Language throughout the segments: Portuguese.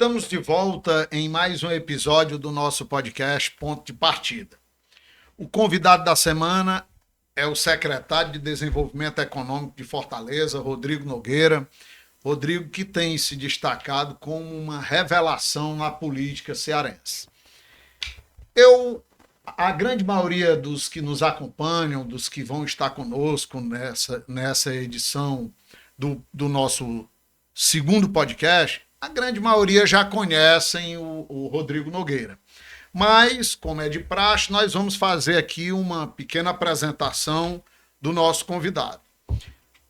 Estamos de volta em mais um episódio do nosso podcast Ponto de Partida. O convidado da semana é o secretário de Desenvolvimento Econômico de Fortaleza, Rodrigo Nogueira. Rodrigo, que tem se destacado como uma revelação na política cearense. A grande maioria dos que nos acompanham, dos que vão estar conosco nessa edição do nosso segundo podcast, a grande maioria já conhecem o Rodrigo Nogueira. Mas, como é de praxe, nós vamos fazer aqui uma pequena apresentação do nosso convidado.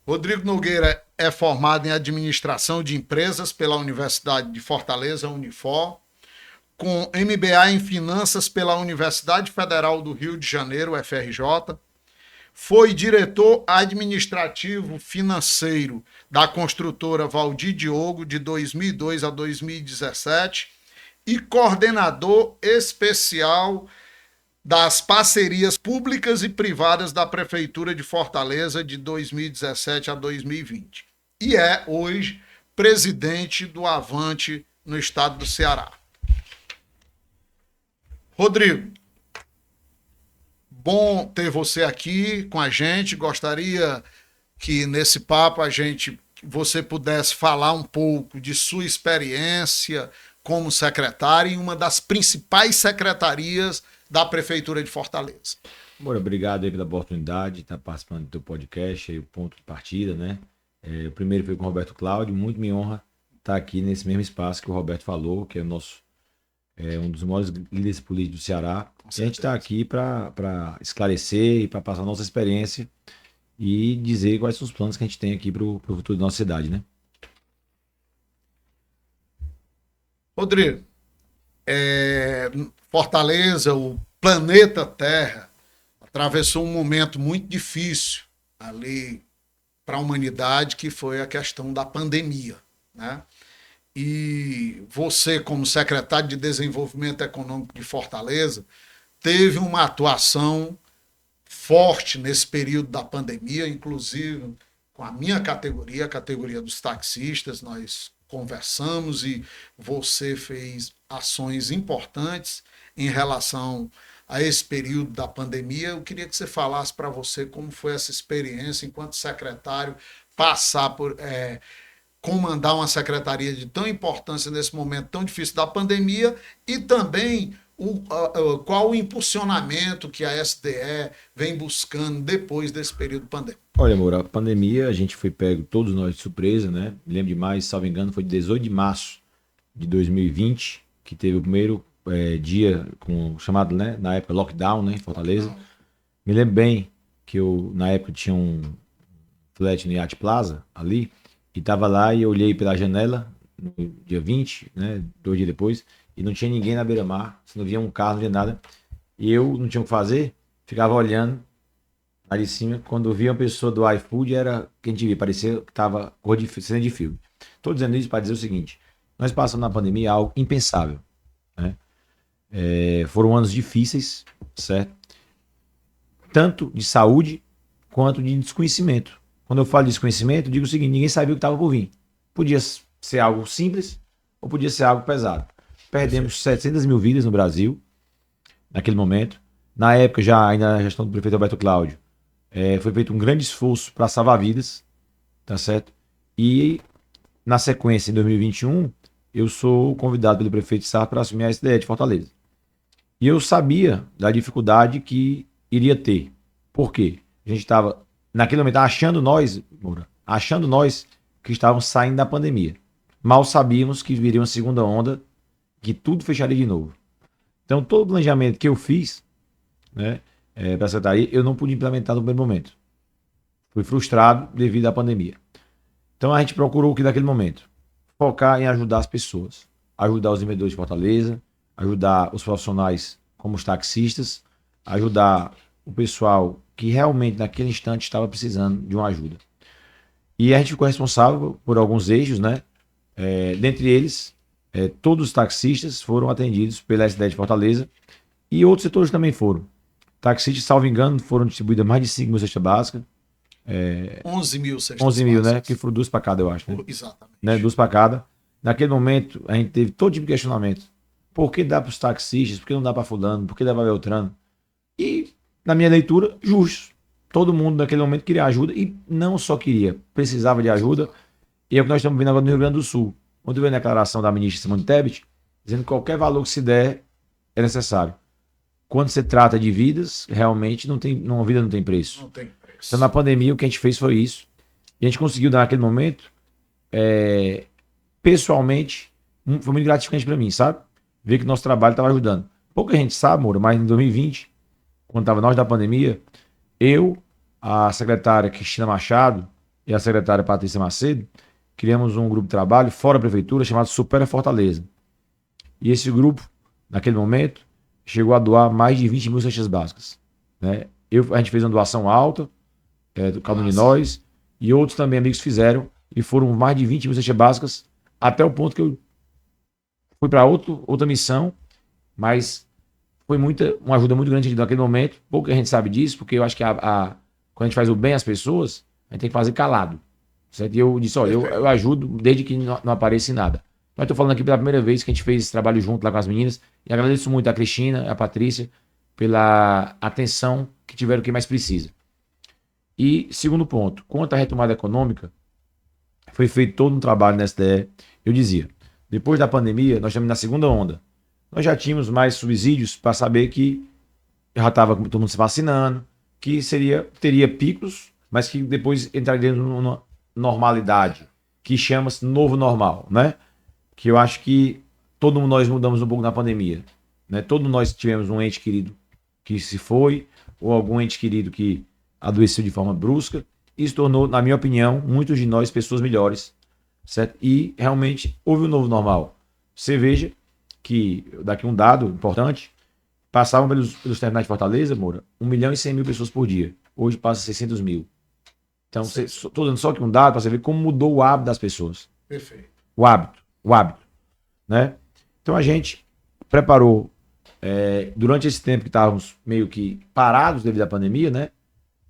Rodrigo Nogueira é formado em Administração de Empresas pela Universidade de Fortaleza, Unifor, com MBA em Finanças pela Universidade Federal do Rio de Janeiro, UFRJ. Foi diretor administrativo financeiro da construtora Valdir Diogo de 2002 a 2017 e coordenador especial das parcerias públicas e privadas da Prefeitura de Fortaleza de 2017 a 2020. E é hoje presidente do Avante no estado do Ceará. Rodrigo, bom ter você aqui com a gente. Gostaria que nesse papo você pudesse falar um pouco de sua experiência como secretário em uma das principais secretarias da Prefeitura de Fortaleza. Bora, obrigado aí pela oportunidade de estar participando do teu podcast, aí, o Ponto de Partida, né? O primeiro foi com o Roberto Cláudio, muito me honra estar aqui nesse mesmo espaço que o Roberto falou, que é um dos maiores líderes políticos do Ceará. E a gente está aqui para esclarecer e para passar a nossa experiência e dizer quais são os planos que a gente tem aqui para o futuro da nossa cidade, né? Rodrigo, Fortaleza, o planeta Terra, atravessou um momento muito difícil ali para a humanidade, que foi a questão da pandemia, né? E você, como secretário de Desenvolvimento Econômico de Fortaleza, teve uma atuação forte nesse período da pandemia, inclusive com a minha categoria, a categoria dos taxistas. Nós conversamos e você fez ações importantes em relação a esse período da pandemia. Eu queria que você falasse para você como foi essa experiência enquanto secretário, passar por comandar uma secretaria de tão importância nesse momento tão difícil da pandemia e também qual o impulsionamento que a SDE vem buscando depois desse período pandêmico. Olha, amor, a pandemia a gente foi pego, todos nós, de surpresa, né? Me lembro demais, salvo engano, foi 18 de março de 2020, que teve o primeiro dia chamado, né, na época, lockdown, né, em Fortaleza. Me lembro bem que eu, na época, tinha um flat no Yacht Plaza, ali, e tava lá e eu olhei pela janela, no dia 20, né, 2 dias depois, e não tinha ninguém na beira-mar, não via um carro, não via nada. E eu não tinha o que fazer, ficava olhando ali em cima. Quando eu via uma pessoa do iFood, era quem te via, parecia que tava cor de cena de filme. Estou dizendo isso para dizer o seguinte: nós passamos na pandemia algo impensável, né? Foram anos difíceis, certo? Tanto de saúde quanto de desconhecimento. Quando eu falo de desconhecimento, eu digo o seguinte: ninguém sabia o que estava por vir. Podia ser algo simples ou podia ser algo pesado. Perdemos 700 mil vidas no Brasil, naquele momento. Na época, ainda na gestão do prefeito Roberto Cláudio, foi feito um grande esforço para salvar vidas, tá certo? E, na sequência, em 2021, eu sou convidado pelo prefeito Sá para assumir a SDE de Fortaleza. E eu sabia da dificuldade que iria ter. Por quê? A gente estava, naquele momento, achando nós que estávamos saindo da pandemia. Mal sabíamos que viria uma segunda onda, que tudo fecharia de novo. Então, todo o planejamento que eu fiz, né, para a secretaria, eu não pude implementar no primeiro momento. Fui frustrado devido à pandemia. Então, a gente procurou que, naquele momento, focar em ajudar as pessoas, ajudar os vendedores de Fortaleza, ajudar os profissionais como os taxistas, ajudar o pessoal que realmente, naquele instante, estava precisando de uma ajuda. E a gente ficou responsável por alguns eixos, né? Dentre eles, todos os taxistas foram atendidos pela SDE de Fortaleza e outros setores também foram. Taxistas, salvo engano, foram distribuídas mais de 5 mil cestas básicas. 11 mil cestas 11 mil, básicas. né? Que foram 2 para cada, eu acho. Né? Exatamente. Né? 2 para cada. Naquele momento, a gente teve todo tipo de questionamento. Por que dá para os taxistas? Por que não dá para fulano? Por que dá para Beltrano? E, na minha leitura, justos. Todo mundo naquele momento queria ajuda e não só queria, precisava de ajuda. E é o que nós estamos vendo agora no Rio Grande do Sul. Ontem veio a declaração da ministra Simone Tebet, dizendo que qualquer valor que se der é necessário. Quando se trata de vidas, realmente uma vida não tem preço. Não tem preço. Então, na pandemia, o que a gente fez foi isso. E a gente conseguiu, naquele momento, pessoalmente, foi muito gratificante para mim, sabe? Ver que nosso trabalho estava ajudando. Pouca gente sabe, Moura, mas em 2020, quando estava nós da pandemia, eu, a secretária Cristina Machado e a secretária Patrícia Macedo, criamos um grupo de trabalho fora da prefeitura chamado Supera Fortaleza. E esse grupo, naquele momento, chegou a doar mais de 20 mil cestas básicas. Né? A gente fez uma doação alta, do cada um de nós, e outros também amigos fizeram, e foram mais de 20 mil cestas básicas, até o ponto que eu fui para outra missão, mas foi uma ajuda muito grande naquele momento. Pouca gente sabe disso, porque eu acho que quando a gente faz o bem às pessoas, a gente tem que fazer calado. Certo? E eu disse, olha, eu ajudo desde que não apareça em nada. Nós estou falando aqui pela primeira vez que a gente fez esse trabalho junto lá com as meninas, e agradeço muito a Cristina e a Patrícia pela atenção que tiveram quem mais precisa. E segundo ponto, quanto à retomada econômica, foi feito todo um trabalho na SDE. Eu dizia, depois da pandemia, nós estamos na segunda onda. Nós já tínhamos mais subsídios para saber que já estava todo mundo se vacinando, que teria picos, mas que depois entraria numa normalidade, que chama-se novo normal, né? Que eu acho que todos nós mudamos um pouco na pandemia, né? Todos nós tivemos um ente querido que se foi, ou algum ente querido que adoeceu de forma brusca. Isso tornou, na minha opinião, muitos de nós pessoas melhores, certo? E realmente houve um novo normal. Você veja que, daqui um dado importante, passavam pelos terminais de Fortaleza, Moura, 1.100.000 pessoas por dia. Hoje passa 600 mil. Então, estou dando só aqui um dado para você ver como mudou o hábito das pessoas. Perfeito. O hábito, né? Então, a gente preparou, durante esse tempo que estávamos meio que parados devido à pandemia, né?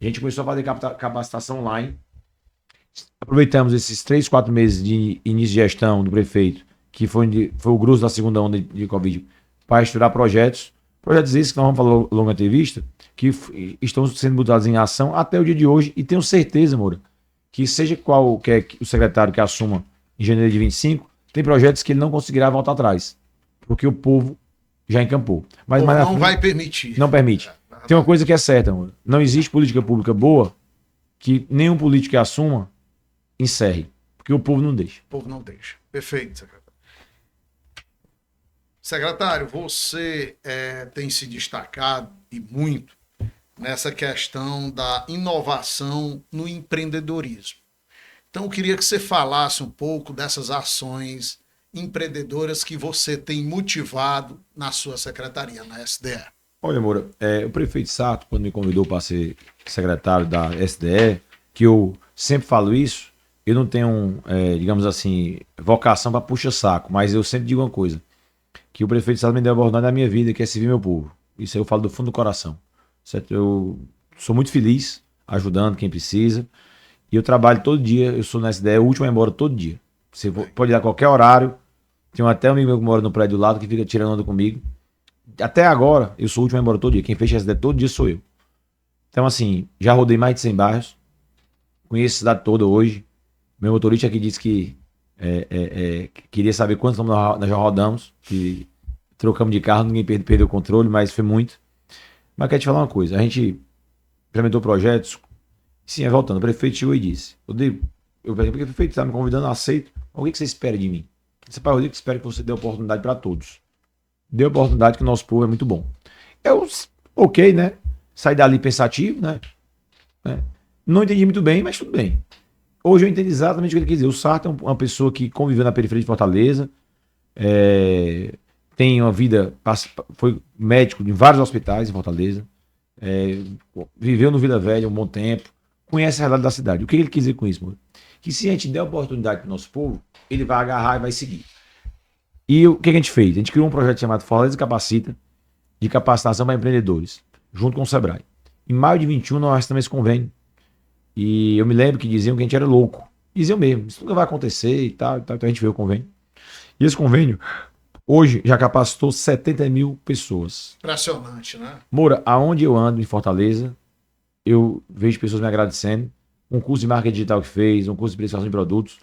A gente começou a fazer capacitação online. Aproveitamos esses 3, 4 meses de início de gestão do prefeito, que foi o grosso da segunda onda de Covid, para estudar projetos. Projetos esses que nós vamos falar ao longo da entrevista, que estão sendo botados em ação até o dia de hoje. E tenho certeza, Moura, que seja qual que é o secretário que assuma em janeiro de 25, tem projetos que ele não conseguirá voltar atrás. Porque o povo já encampou. Mas não vai permitir. Não permite. Tem uma coisa que é certa, Moura. Não existe política pública boa que nenhum político que assuma encerre. Porque o povo não deixa. O povo não deixa. Perfeito, secretário. Secretário, você tem se destacado e muito nessa questão da inovação no empreendedorismo. Então, eu queria que você falasse um pouco dessas ações empreendedoras que você tem motivado na sua secretaria, na SDE. Olha, Moura, o prefeito Sato, quando me convidou para ser secretário da SDE, que eu sempre falo isso, eu não tenho, digamos assim, vocação para puxa-saco, mas eu sempre digo uma coisa, que o prefeito Sato me deu a oportunidade na minha vida, que é servir meu povo. Isso aí eu falo do fundo do coração. Certo? Eu sou muito feliz ajudando quem precisa, e eu trabalho todo dia, eu sou na SDE, o último a ir embora todo dia. Você pode ir a qualquer horário, tem até um amigo meu que mora no prédio do lado, que fica tirando onda comigo. Até agora, eu sou o último a ir embora todo dia. Quem fecha a SDE todo dia sou eu. Então, assim, já rodei mais de 100 bairros. Conheço a cidade toda hoje. Meu motorista aqui disse que queria saber quantos nós já rodamos. Que trocamos de carro, ninguém perdeu o controle, mas foi muito. Mas quero te falar uma coisa. A gente implementou projetos. Sim, voltando. O prefeito chegou e disse: Rodrigo, porque o prefeito está me convidando, eu aceito. O que você espera de mim? Você, pai Rodrigo, espera que você dê oportunidade para todos. Dê oportunidade, que o nosso povo é muito bom. Ok, né? Saí dali pensativo, né? Não entendi muito bem, mas tudo bem. Hoje eu entendi exatamente o que ele quis dizer. O Sarto é uma pessoa que conviveu na periferia de Fortaleza, tem uma vida, foi médico em vários hospitais em Fortaleza, viveu no Vila Velha um bom tempo, conhece a realidade da cidade. O que ele quis dizer com isso, mano? Que se a gente der oportunidade para o nosso povo, ele vai agarrar e vai seguir. E o que a gente fez? A gente criou um projeto chamado Fortaleza Capacita, de capacitação para empreendedores, junto com o Sebrae. Em maio de 21, nós assinamos esse convênio. E eu me lembro que diziam que a gente era louco. Diziam mesmo, isso nunca vai acontecer e tal. Então a gente veio o convênio. E esse convênio, hoje, já capacitou 70 mil pessoas. Impressionante, né? Moura, aonde eu ando em Fortaleza, eu vejo pessoas me agradecendo. Um curso de marketing digital que fez, um curso de precificação de produtos,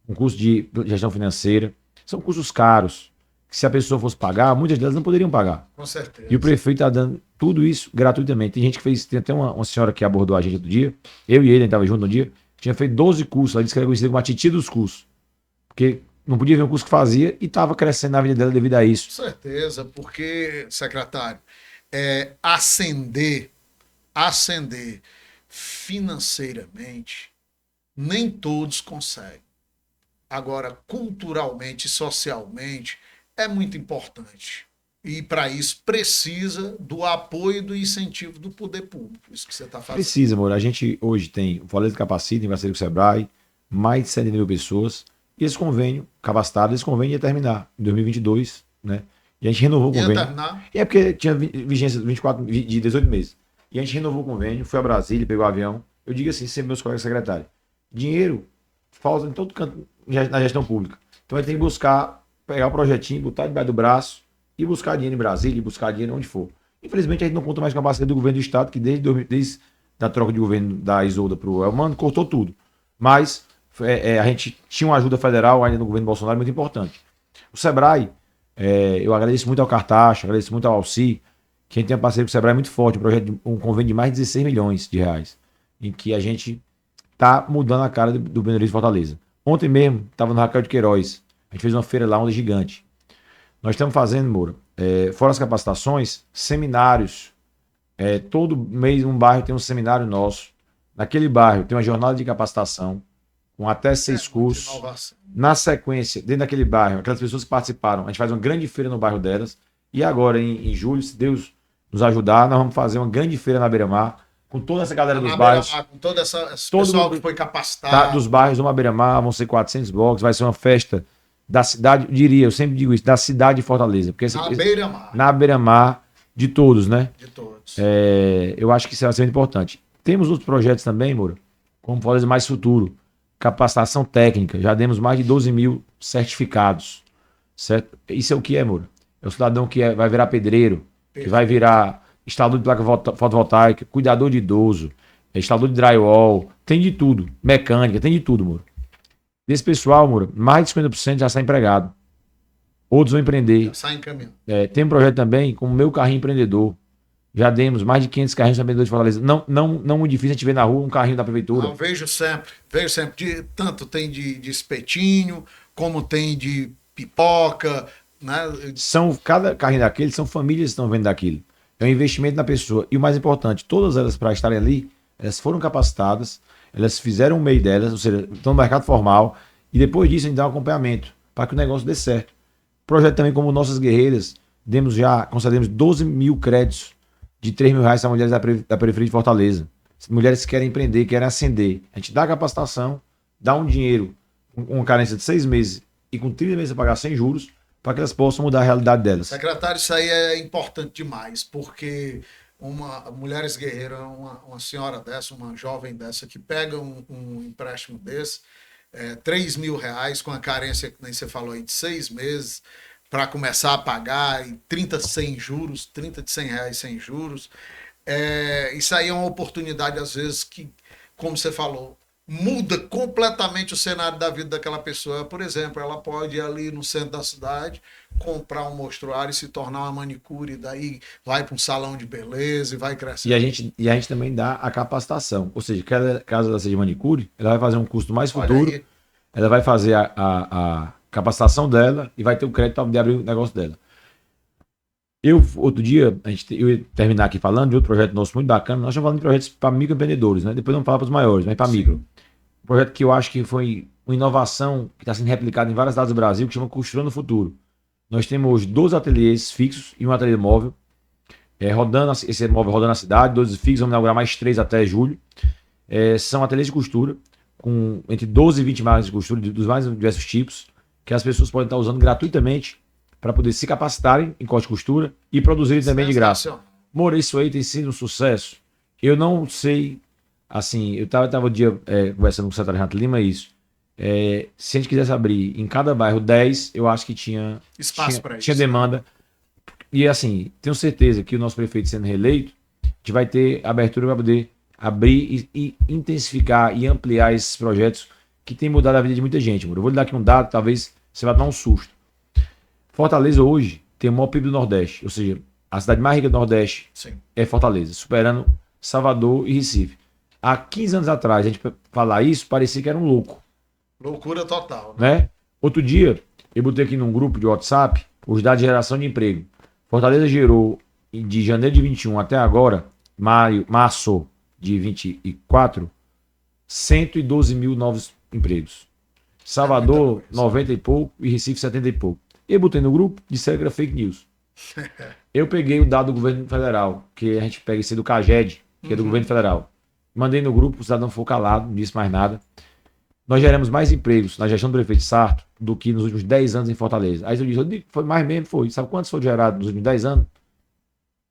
um curso de gestão financeira. São cursos caros, que se a pessoa fosse pagar, muitas delas não poderiam pagar. Com certeza. E o prefeito está dando tudo isso gratuitamente. Tem gente que fez, tem até uma senhora que abordou a gente outro dia, eu e ele, a gente estava junto no dia, tinha feito 12 cursos, ela disse que era conhecida como a titia dos cursos. Porque não podia ver o curso que fazia e estava crescendo na vida dela devido a isso. Com certeza, porque, secretário, ascender financeiramente, nem todos conseguem. Agora, culturalmente e socialmente, é muito importante. E para isso precisa do apoio e do incentivo do poder público. Isso que você está fazendo. Precisa, amor. A gente hoje tem o Fortaleza Capacita, em parceria com o Sebrae, mais de 70 mil pessoas. E esse convênio, capacitado, esse convênio ia terminar em 2022, né? E a gente renovou o convênio. E é porque tinha vigência de 18 meses. E a gente renovou o convênio, foi a Brasília, pegou o avião. Eu digo assim, sempre meus colegas secretários, dinheiro falta em todo canto na gestão pública. Então a gente tem que buscar, pegar o projetinho, botar debaixo do braço e buscar dinheiro em Brasília, e buscar dinheiro onde for. Infelizmente a gente não conta mais com a parceria do governo do estado, que desde a troca de governo da Isolda para o Elmano, cortou tudo. Mas a gente tinha uma ajuda federal ainda no governo Bolsonaro muito importante. O Sebrae, eu agradeço muito ao Cartacho, agradeço muito ao Alci, que a gente tem uma parceria com o Sebrae muito forte, um convênio de mais de 16 milhões de reais, em que a gente está mudando a cara do Benedito de Fortaleza. Ontem mesmo, estava no Raquel de Queiroz, a gente fez uma feira lá, onda gigante. Nós estamos fazendo, Moura, fora as capacitações, seminários. Todo mês um bairro tem um seminário nosso. Naquele bairro tem uma jornada de capacitação, com até 6 cursos. Na sequência, dentro daquele bairro, aquelas pessoas que participaram, a gente faz uma grande feira no bairro delas. E agora, em julho, se Deus nos ajudar, nós vamos fazer uma grande feira na Beira-Mar, com toda essa galera dos bairros. Com todo esse pessoal que foi capacitado. Dos bairros do Beira-Mar, vão ser 400 blocos, vai ser uma festa da cidade, eu sempre digo isso, da cidade de Fortaleza. Porque na Beira-Mar, de todos, né? De todos. Eu acho que isso vai ser muito importante. Temos outros projetos também, Moura, como Fortaleza Mais Futuro, capacitação técnica, já demos mais de 12 mil certificados, certo? Isso é o que é, Moura? É o cidadão que vai virar pedreiro, que vai virar instalador de placa fotovoltaica, cuidador de idoso, instalador de drywall, tem de tudo, mecânica, tem de tudo, Moura. Desse pessoal, Moura, mais de 50% já está empregado. Outros vão empreender. Já sai em caminho. Tem um projeto também com o Meu Carrinho Empreendedor. Já demos mais de 500 carrinhos para empreendedores de Fortaleza. Não muito difícil a gente ver na rua um carrinho da prefeitura. Não, vejo sempre. Tanto tem de espetinho, como tem de pipoca, né? Cada carrinho daquele são famílias que estão vendo daquilo. É um investimento na pessoa. E o mais importante, todas elas para estarem ali, elas foram capacitadas, elas fizeram o meio delas, ou seja, estão no mercado formal, e depois disso a gente dá um acompanhamento para que o negócio dê certo. Projeto também como Nossas Guerreiras, concedemos 12 mil créditos de 3 mil reais para mulheres da periferia de Fortaleza. Mulheres que querem empreender, querem ascender. A gente dá capacitação, dá um dinheiro com uma carência de 6 meses e com 30 meses a pagar sem juros, para que elas possam mudar a realidade delas. Secretário, isso aí é importante demais, porque Mulheres Guerreiras, uma senhora dessa, uma jovem dessa, que pega um empréstimo desse, 3 mil reais, com a carência que nem você falou aí de 6 meses, para começar a pagar, e 30 sem juros, 30 de 100 reais sem juros. Isso aí é uma oportunidade, às vezes, que, como você falou, muda completamente o cenário da vida daquela pessoa. Por exemplo, ela pode ir ali no centro da cidade, comprar um mostruário e se tornar uma manicure, e daí vai para um salão de beleza e vai crescer. E a gente também dá a capacitação. Ou seja, caso ela seja manicure, ela vai fazer um curso mais futuro, ela vai fazer a capacitação dela e vai ter o crédito para abrir o negócio dela. Outro dia, eu ia terminar aqui falando de outro projeto nosso muito bacana. Nós estamos falando de projetos para microempreendedores, né? Depois vamos falar para os maiores, mas para micro. Um projeto que eu acho que foi uma inovação que está sendo replicada em várias cidades do Brasil, que chama Costurando o Futuro. Nós temos hoje 12 ateliês fixos e um ateliê móvel. Esse móvel rodando na cidade, 12 fixos, vamos inaugurar mais 3 até julho. São ateliês de costura, com entre 12 e 20 marcas de costura, dos mais diversos tipos, que as pessoas podem estar usando gratuitamente para poder se capacitarem em corte e costura e produzirem também de graça. Moura, isso aí tem sido um sucesso. Eu não sei, assim, eu estava um dia conversando com o secretário Renato Lima, isso. Se a gente quisesse abrir em cada bairro 10, eu acho que tinha Espaço para isso. Tinha demanda. E assim, tenho certeza que o nosso prefeito sendo reeleito, a gente vai ter abertura para poder abrir e intensificar e ampliar esses projetos que têm mudado a vida de muita gente. Mano. Eu vou lhe dar aqui um dado, talvez você vá dar um susto. Fortaleza hoje tem o maior PIB do Nordeste, ou seja, a cidade mais rica do Nordeste Sim. é Fortaleza, superando Salvador e Recife. Há 15 anos atrás, a gente falar isso, parecia que era um louco. Loucura total. Né? Outro dia, eu botei aqui num grupo de WhatsApp os dados de geração de emprego. Fortaleza gerou, de janeiro de 21 até agora, março de 24, 112 mil novos empregos. Salvador, 90 e pouco, e Recife, 70 e pouco. Eu botei no grupo, disseram que era fake news. Eu peguei o dado do governo federal, que a gente pega esse do CAGED, que é do governo federal. Mandei no grupo, o cidadão ficou calado, não disse mais nada. Nós geramos mais empregos na gestão do prefeito Sarto do que nos últimos 10 anos em Fortaleza. Aí eu disse, foi mais mesmo, foi. Sabe quantos foram gerados nos últimos 10 anos?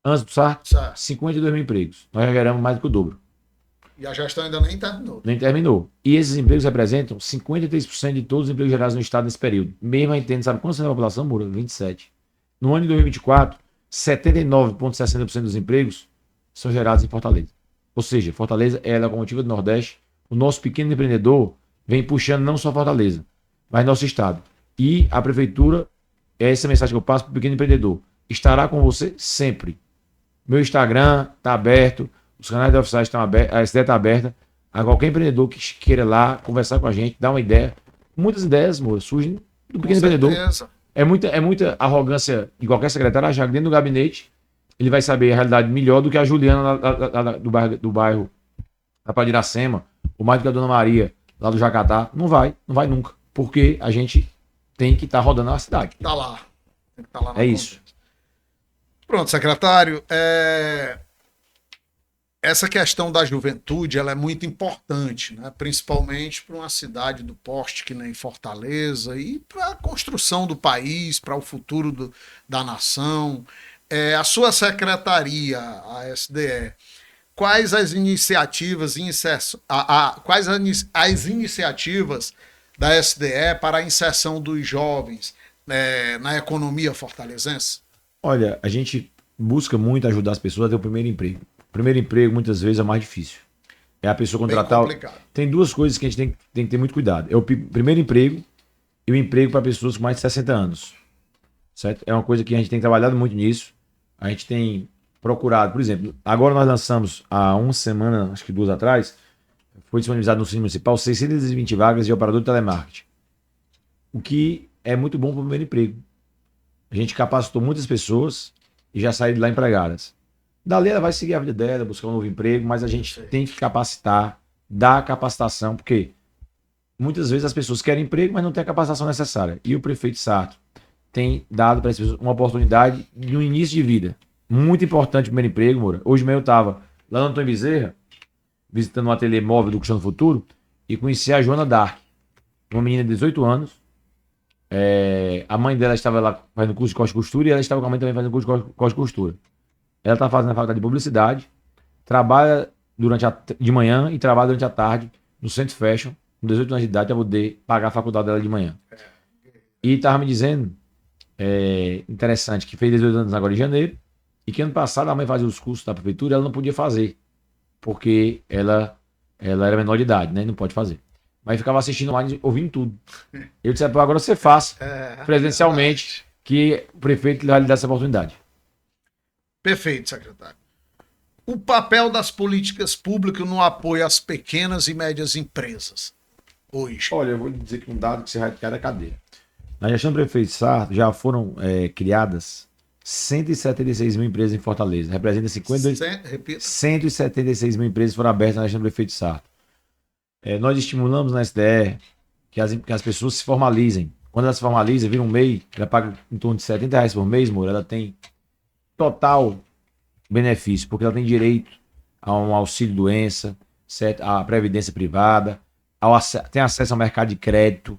Antes do Sarto? 52 mil empregos. Nós já geramos mais do que o dobro. E a gestão ainda nem terminou. Nem terminou. E esses empregos representam 53% de todos os empregos gerados no estado nesse período. Mesmo a gente tendo, sabe quantos é a população, Moura? 27. No ano de 2024, 79,60% dos empregos são gerados em Fortaleza. Ou seja, Fortaleza é a locomotiva do Nordeste. O nosso pequeno empreendedor vem puxando não só Fortaleza, mas nosso estado. E a prefeitura, é essa mensagem que eu passo para o pequeno empreendedor, estará com você sempre. Meu Instagram está aberto, os canais oficiais estão abertos, a SD está aberta. A qualquer empreendedor que queira lá conversar com a gente, dar uma ideia. Muitas ideias, amor, surgem do pequeno empreendedor. É muita arrogância de qualquer secretário achar que dentro do gabinete ele vai saber a realidade melhor do que a Juliana do bairro da Praia de Iracema, ou mais do que a Dona Maria lá do Jacatá. Não vai nunca. Porque a gente tem que estar rodando a cidade. Tá lá. Tem que tá lá é isso. Pronto, secretário. Essa questão da juventude ela é muito importante, né? Principalmente para uma cidade do porte que nem Fortaleza e para a construção do país, para o futuro da nação. A sua secretaria, a SDE, quais as iniciativas as iniciativas da SDE para a inserção dos jovens na economia fortalezense? Olha, a gente busca muito ajudar as pessoas a ter o primeiro emprego. O primeiro emprego, muitas vezes, é mais difícil. É a pessoa contratar. Tem duas coisas que a gente tem que ter muito cuidado. É o primeiro emprego e o emprego para pessoas com mais de 60 anos. Certo? É uma coisa que a gente tem trabalhado muito nisso. A gente tem procurado, por exemplo, agora nós lançamos há uma semana, acho que 2 atrás, foi disponibilizado no Cine Municipal 620 vagas de operador de telemarketing. O que é muito bom para o primeiro emprego. A gente capacitou muitas pessoas e já saíram de lá empregadas. Dali ela vai seguir a vida dela, buscar um novo emprego, mas a gente tem que capacitar, dar capacitação, porque muitas vezes as pessoas querem emprego, mas não têm a capacitação necessária. E o prefeito Sarto tem dado para as pessoas uma oportunidade de um início de vida. Muito importante o primeiro emprego, Moura. Hoje mesmo eu estava lá no Antônio Bezerra, visitando um ateliê móvel do Cristiano Futuro, e conheci a Joana Dark, uma menina de 18 anos. A mãe dela estava lá fazendo curso de corte e costura e ela estava com a mãe também fazendo curso de corte e costura. Ela está fazendo a faculdade de publicidade, trabalha de manhã e trabalha durante a tarde no Centro Fashion, com 18 anos de idade, para poder pagar a faculdade dela de manhã. E estava me dizendo, interessante, que fez 18 anos agora em janeiro, e que ano passado a mãe fazia os cursos da prefeitura e ela não podia fazer, porque ela era menor de idade, né? Não pode fazer. Mas ficava assistindo online, ouvindo tudo. Eu disse, agora você faça presencialmente, que o prefeito vai lhe dar essa oportunidade. Perfeito, secretário. O papel das políticas públicas no apoio às pequenas e médias empresas hoje. Olha, eu vou lhe dizer que um dado que você vai ficar da cadeia. Na gestão do prefeito Sarto já foram criadas 176 mil empresas em Fortaleza. Representa 176 mil empresas foram abertas na gestão do prefeito Sarto. Nós estimulamos na SDE que as pessoas se formalizem. Quando ela se formaliza, vira um MEI, ela paga em torno de R$70 por mês, Moura, ela tem total benefício, porque ela tem direito a um auxílio-doença, a previdência privada, tem acesso ao mercado de crédito.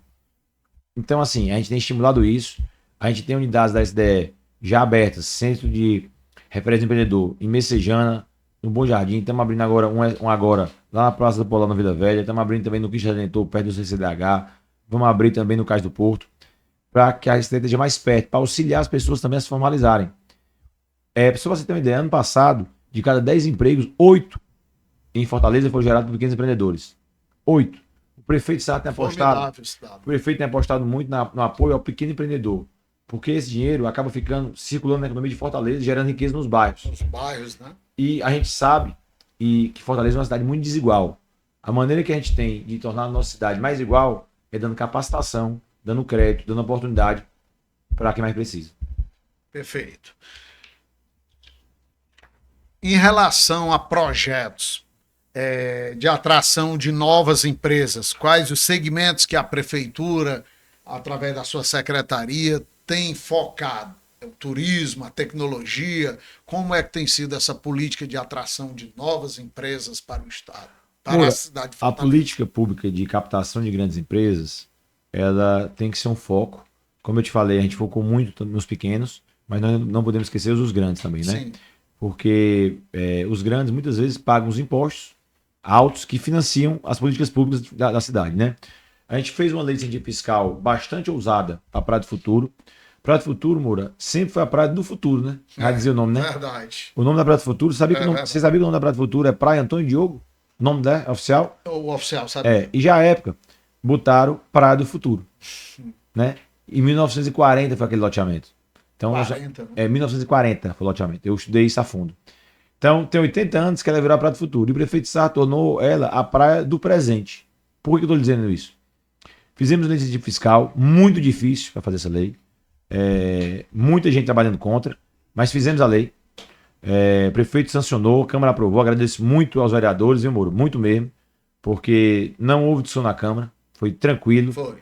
Então, assim, a gente tem estimulado isso. A gente tem unidades da SDE já abertas, Centro de Referência do Empreendedor em Messejana, no Bom Jardim, estamos abrindo agora um agora lá na Praça do Polão, na Vila Velha, estamos abrindo também no Cristo Redentor, perto do CCDH, vamos abrir também no Cais do Porto, para que a receita esteja mais perto, para auxiliar as pessoas também a se formalizarem. Só para você ter uma ideia, ano passado, de cada 10 empregos, 8 em Fortaleza foram gerados por pequenos empreendedores. 8. O prefeito tem apostado muito no apoio ao pequeno empreendedor, porque esse dinheiro acaba ficando circulando na economia de Fortaleza, gerando riqueza nos bairros. Nos bairros, né? E a gente sabe que Fortaleza é uma cidade muito desigual. A maneira que a gente tem de tornar a nossa cidade mais igual é dando capacitação, dando crédito, dando oportunidade para quem mais precisa. Perfeito. Em relação a projetos de atração de novas empresas, quais os segmentos que a prefeitura, através da sua secretaria, tem focado? O turismo, a tecnologia, como é que tem sido essa política de atração de novas empresas para o Estado, para a cidade de Fortaleza? A política pública de captação de grandes empresas, ela tem que ser um foco. Como eu te falei, a gente focou muito nos pequenos, mas nós não podemos esquecer os grandes também, né? Sim. Porque os grandes muitas vezes pagam os impostos altos que financiam as políticas públicas da cidade, né? A gente fez uma lei de incentivo fiscal bastante ousada para a Praia do Futuro. Praia do Futuro, Moura, sempre foi a Praia do Futuro, né? Já dizia o nome, né? Verdade. O nome da Praia do Futuro, você sabia que o nome da Praia do Futuro é Praia Antônio Diogo? O nome dela é oficial? O oficial, sabe? E já à época, botaram Praia do Futuro, né? Em 1940 foi aquele loteamento. Então, 1940 foi o loteamento. Eu estudei isso a fundo. Então, tem 80 anos que ela virou a Praia do Futuro. E o prefeito Sá tornou ela a Praia do Presente. Por que eu estou dizendo isso? Fizemos uma lei de incentivo fiscal muito difícil para fazer essa lei. Muita gente trabalhando contra, mas fizemos a lei. O prefeito sancionou, a Câmara aprovou. Agradeço muito aos vereadores, viu, Moro? Muito mesmo, porque não houve discussão na Câmara, foi tranquilo. Foi.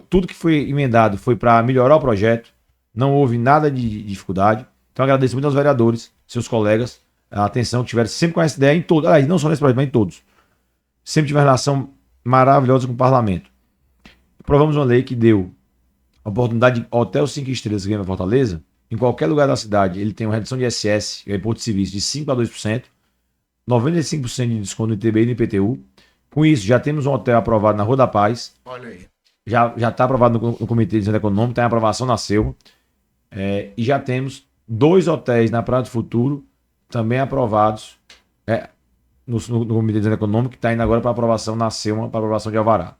Tudo que foi emendado foi para melhorar o projeto, não houve nada de dificuldade. Então agradeço muito aos vereadores, seus colegas, a atenção que tiveram sempre com essa ideia em todos, não só nesse projeto, mas em todos. Sempre tiveram relação maravilhosa com o parlamento. Aprovamos uma lei que deu a oportunidade de hotel 5 estrelas que vem para Fortaleza, em qualquer lugar da cidade, ele tem uma redução de ISS, que é imposto de serviço, de 5% a 2%, 95% de desconto no ITBI e no IPTU. Com isso, já temos um hotel aprovado na Rua da Paz. Olha aí. Já está aprovado no Comitê de Desenvolvimento Econômico, está em aprovação na Selva. E já temos 2 hotéis na Praia do Futuro, também aprovados no Comitê de Desenvolvimento Econômico, que está indo agora para aprovação na Selva, para aprovação de Alvará.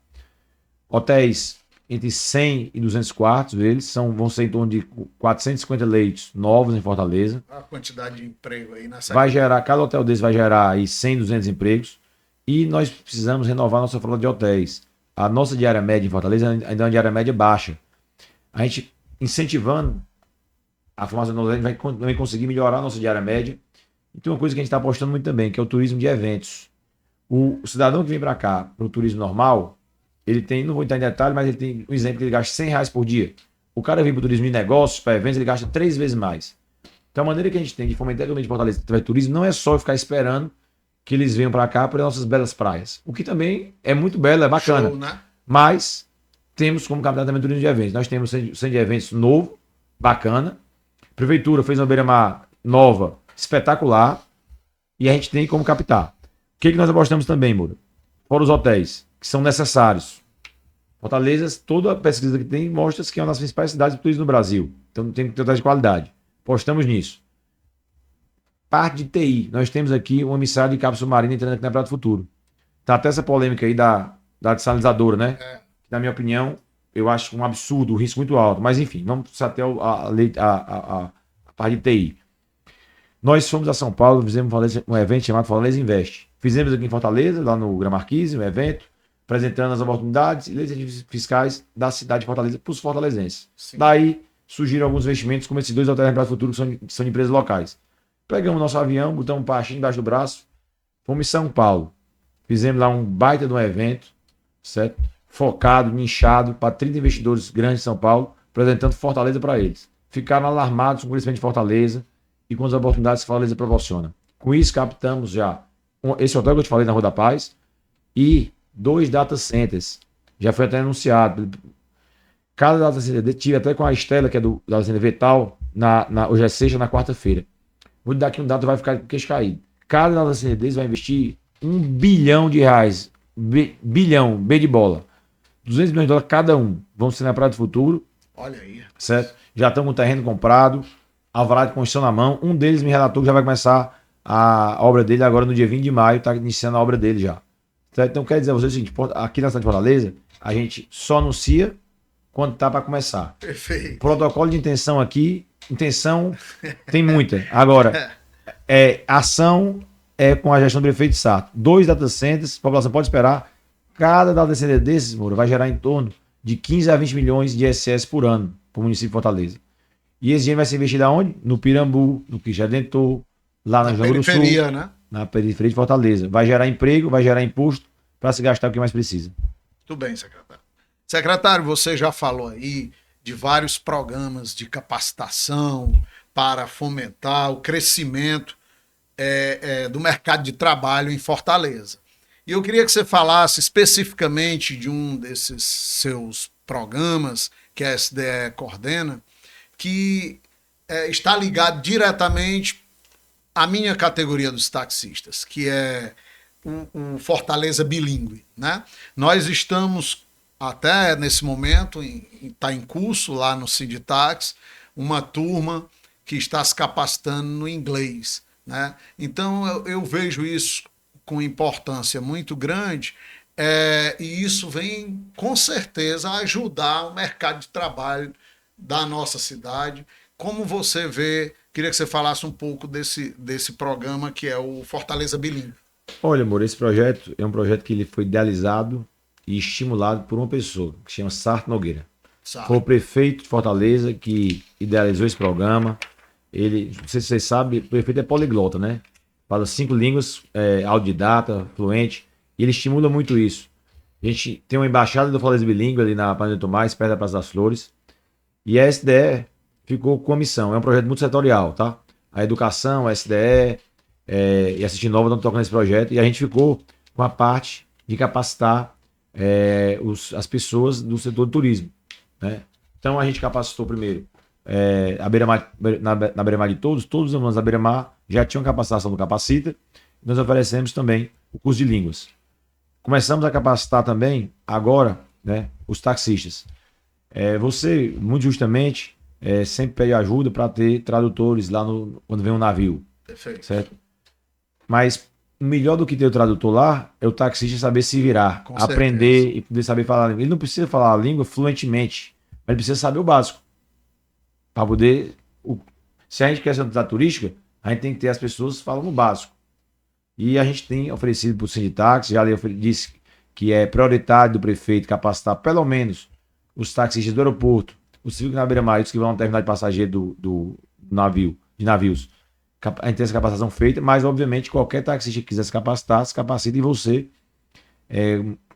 Hotéis entre 100 e 200 quartos, eles vão ser em torno de 450 leitos novos em Fortaleza. A quantidade de emprego aí nessa... Cada hotel desse vai gerar aí 100, 200 empregos. E nós precisamos renovar nossa frota de hotéis. A nossa diária média em Fortaleza ainda é uma diária média baixa. A gente, incentivando a formação de hotéis, vai também conseguir melhorar a nossa diária média. E tem uma coisa que a gente está apostando muito também, que é o turismo de eventos. O cidadão que vem para cá, para o turismo normal, ele tem, não vou entrar em detalhe, mas ele tem um exemplo que ele gasta R$100 por dia. O cara vem para o turismo de negócios, para eventos, ele gasta 3 vezes mais. Então a maneira que a gente tem de fomentar a economia de Fortaleza através do turismo não é só ficar esperando que eles venham para cá para nossas belas praias. O que também é muito belo, é bacana. Show, né? Mas temos como capital também turismo de eventos. Nós temos um centro de eventos novo, bacana. A prefeitura fez uma beira-mar nova, espetacular. E a gente tem como captar. O que nós apostamos também, Moura? Fora os hotéis, que são necessários. Fortaleza, toda a pesquisa que tem mostra que é uma das principais cidades do turismo no Brasil. Então tem que ter hotéis de qualidade. Apostamos nisso. Parte de TI. Nós temos aqui um emissário de cabo submarino entrando aqui na Praia do Futuro. Tá até essa polêmica aí da desalinizadora, né? Na minha opinião, eu acho um absurdo, um risco muito alto. Mas enfim, vamos até a parte de TI. Nós fomos a São Paulo, fizemos um evento chamado Fortaleza Invest. Fizemos aqui em Fortaleza, lá no Gran Marquise, um evento, apresentando as oportunidades e leis fiscais da cidade de Fortaleza para os fortalezenses. Sim. Daí surgiram alguns investimentos, como esses 2 hotéis na Praia do Futuro, que são de empresas locais. Pegamos nosso avião, botamos um pastinho embaixo do braço, fomos em São Paulo. Fizemos lá um baita de um evento, certo? Focado, nichado, para 30 investidores grandes de São Paulo, apresentando Fortaleza para eles. Ficaram alarmados com o crescimento de Fortaleza e com as oportunidades que Fortaleza proporciona. Com isso, captamos já esse hotel que eu te falei na Rua da Paz e 2 data centers. Já foi até anunciado. Cada data center, tive até com a Estela, que é do data center Vital, hoje é sexta, na quarta-feira. Vou te dar aqui um dado, vai ficar com o queixo caído. Cada data center deles vai investir R$ 1 bilhão. Bilhão, B de bola. 200 milhões de dólares cada um. Vão ser na Praia do Futuro. Olha aí. Certo? Já estão com o terreno comprado, alvará de construção na mão. Um deles me relatou que já vai começar a obra dele agora no dia 20 de maio, está iniciando a obra dele já. Certo? Então, quer dizer a vocês o seguinte: aqui na cidade de Fortaleza, a gente só anuncia quando está para começar. Perfeito. Protocolo de intenção aqui, intenção tem muita. Agora, ação é com a gestão do prefeito Sato. 2 data centers, a população pode esperar. Cada data center desses, Moura, vai gerar em torno de 15 a 20 milhões de ISS por ano para o município de Fortaleza. E esse dinheiro vai ser investido aonde? No Pirambu, no Cristo Redentor, lá na João do Sul, né? Na periferia de Fortaleza. Vai gerar emprego, vai gerar imposto para se gastar o que mais precisa. Muito bem, secretário. Secretário, você já falou aí de vários programas de capacitação para fomentar o crescimento do mercado de trabalho em Fortaleza. E eu queria que você falasse especificamente de um desses seus programas que a SDE coordena, que está ligado diretamente à minha categoria dos taxistas, que é o Fortaleza Bilíngue, né? Nós estamos até nesse momento, está em curso lá no Sinditax, uma turma que está se capacitando no inglês, né? Então eu vejo isso com importância muito grande, e isso vem com certeza ajudar o mercado de trabalho da nossa cidade. Como você vê, queria que você falasse um pouco desse programa que é o Fortaleza Bilíngue. Olha, amor, esse projeto é um projeto que ele foi idealizado e estimulado por uma pessoa, que se chama Sarto Nogueira. Foi o prefeito de Fortaleza que idealizou esse programa. Ele, não sei se vocês sabem, o prefeito é poliglota, né? Fala 5 línguas, autodidata, fluente, e ele estimula muito isso. A gente tem uma embaixada do Fortaleza Bilíngue ali na Panela Tomás, perto da Praça das Flores, e a SDE ficou com a missão. É um projeto muito setorial, tá? A educação, a SDE e a City Nova estão tocando esse projeto, e a gente ficou com a parte de capacitar as pessoas do setor do turismo, né? Então a gente capacitou primeiro a Beira-Mar, na Beira-Mar de todos os alunos da Beira-Mar já tinham capacitação do Capacita. Nós oferecemos também o curso de línguas. Começamos a capacitar também agora, né, os taxistas. Você, muito justamente, sempre pede ajuda para ter tradutores lá quando vem um navio. Perfeito. Certo? Mas melhor do que ter o tradutor lá é o taxista saber se virar, Com aprender certeza. e poder saber falar a língua. Ele não precisa falar a língua fluentemente, mas ele precisa saber o básico. Para poder. Se a gente quer ser uma cidade turística, a gente tem que ter as pessoas falando o básico. E a gente tem oferecido para o Sinditax, já disse que é prioritário do prefeito capacitar pelo menos os taxistas do aeroporto, os que na Beira-Mar, os que vão na terminal de passageiro de navios. A gente tem essa capacitação feita, mas obviamente qualquer taxista que quiser se capacitar, se capacita, e você,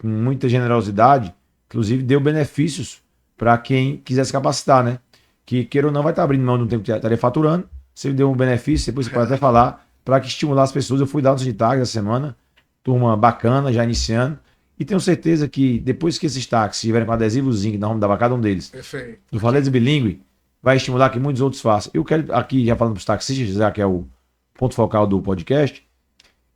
com muita generosidade, inclusive deu benefícios para quem quiser se capacitar, né? Que queira ou não vai estar abrindo mão de um tempo que estaria faturando. Você deu um benefício, depois você pode até falar, para que estimular as pessoas. Eu fui dar no Sinditax essa semana, turma bacana, já iniciando, e tenho certeza que depois que esses táxis estiverem com adesivozinho, que nós vamos dar para cada um deles, Perfeito. do Fortaleza Bilíngue, vai estimular que muitos outros façam. Eu quero aqui, já falando para os taxistas, já que é o ponto focal do podcast,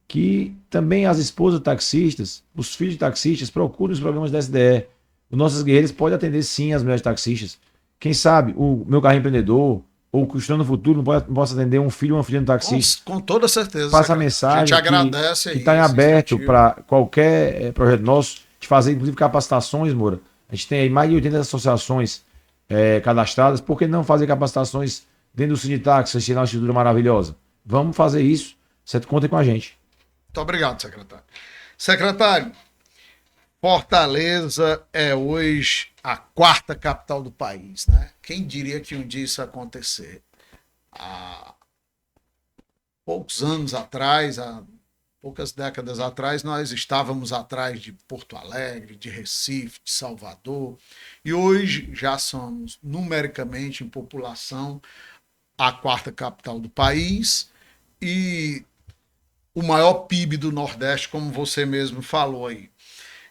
que também as esposas de taxistas, os filhos de taxistas, procurem os programas da SDE. Os nossos guerreiros podem atender sim as mulheres taxistas. Quem sabe o Meu Carro Empreendedor ou o Costurando no Futuro não possa atender um filho ou uma filha de taxista. Com toda certeza. Passa a mensagem. A gente agradece que está em aberto para qualquer projeto nosso, de fazer inclusive capacitações, Moura. A gente tem aí mais de 80 associações cadastradas. Por que não fazer capacitações dentro do Sinditax, assistir uma estrutura maravilhosa? Vamos fazer isso. Você conta com a gente. Muito obrigado, secretário. Secretário, Fortaleza é hoje a 4ª capital do país, né? Quem diria que um dia isso ia acontecer? Há poucos anos atrás, há poucas décadas atrás, nós estávamos atrás de Porto Alegre, de Recife, de Salvador, e hoje já somos, numericamente, em população, a 4ª capital do país e o maior PIB do Nordeste, como você mesmo falou aí.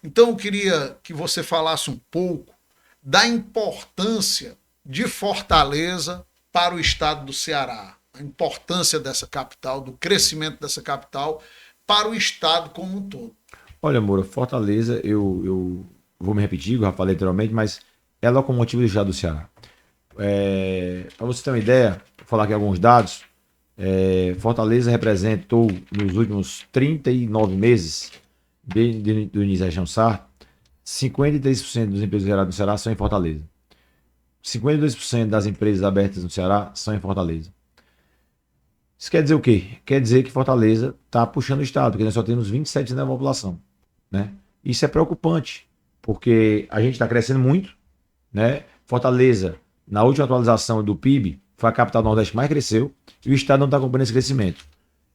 Então eu queria que você falasse um pouco da importância de Fortaleza para o estado do Ceará. a importância dessa capital, do crescimento dessa capital para o estado como um todo. Olha, Moura, Fortaleza, eu vou me repetir, eu já falei anteriormente, mas é a locomotiva do estado do Ceará. Para você ter uma ideia, vou falar aqui alguns dados. Fortaleza representou nos últimos 39 meses, do início da gestão SAR, 53% dos empregos gerados no Ceará são em Fortaleza. 52% das empresas abertas no Ceará são em Fortaleza. Isso quer dizer o quê? Quer dizer que Fortaleza está puxando o estado, porque nós só temos 27% da população, né? Isso é preocupante, porque a gente está crescendo muito, né? Fortaleza, na última atualização do PIB, foi a capital do Nordeste que mais cresceu e o estado não está acompanhando esse crescimento.